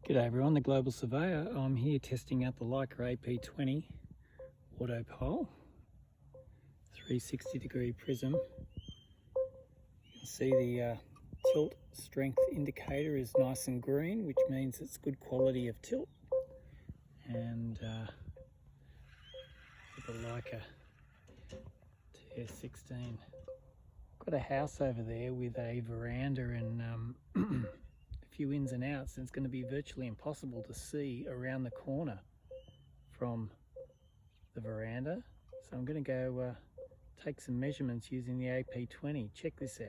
G'day everyone, the Global Surveyor. I'm here testing out the Leica AP20 Autopole 360 degree prism. You can see the tilt strength indicator is nice and green, which means it's good quality of tilt. And with the Leica TS16. Got a house over there with a veranda and few ins and outs, and it's going to be virtually impossible to see around the corner from the veranda. So I'm going to go take some measurements using the AP20. Check this out.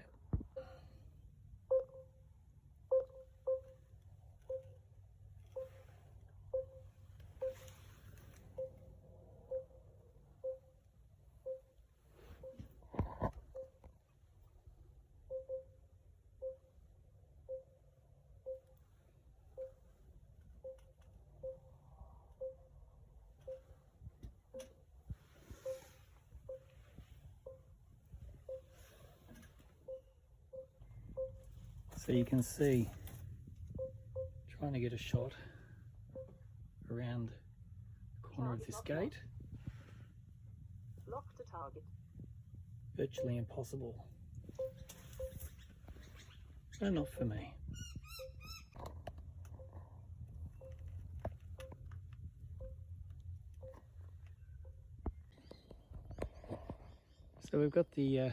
So you can see, trying to get a shot around the corner of this gate. Lock to target. Virtually impossible. No, not for me. So we've got the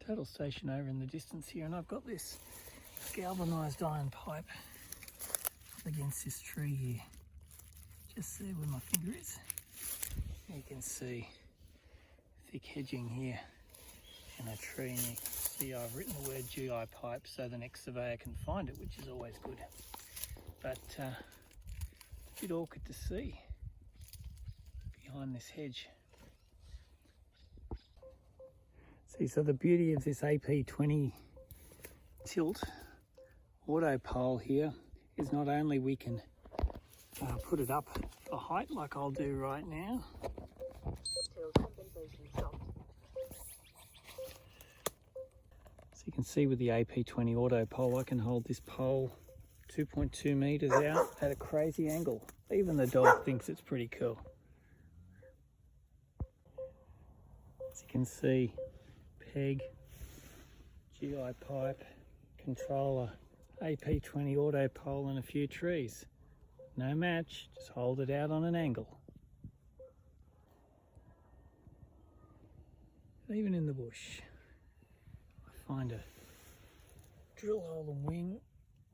total station over in the distance here, and I've got this galvanised iron pipe up against this tree here. Just see where my finger is. You can see thick hedging here and a tree, and you can see I've written the word GI pipe so the next surveyor can find it, which is always good. But a bit awkward to see behind this hedge. See, so the beauty of this AP20 tilt Autopole here is not only we can put it up for height like I'll do right now. So you can see with the AP20 Autopole I can hold this pole 2.2 meters out at a crazy angle. Even the dog thinks it's pretty cool. As you can see, peg, GI pipe, controller, AP20 Autopole and a few trees. No match, just hold it out on an angle. Even in the bush, I find a drill hole and wing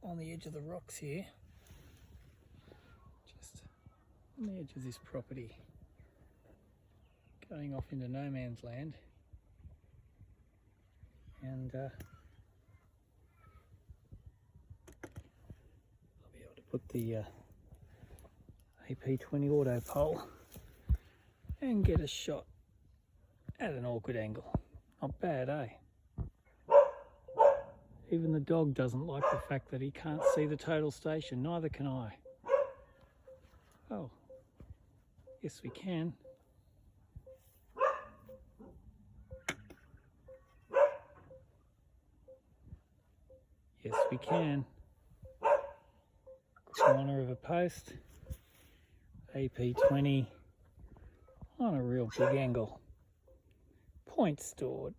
on the edge of the rocks here, just on the edge of this property, going off into no man's land. And I'll be able to put the AP20 Autopole and get a shot at an awkward angle. Not bad, eh? Even the dog doesn't like the fact that he can't see the total station, neither can I. Oh, yes we can. Yes, we can. Corner of a post, AP20 on a real big angle. Point stored.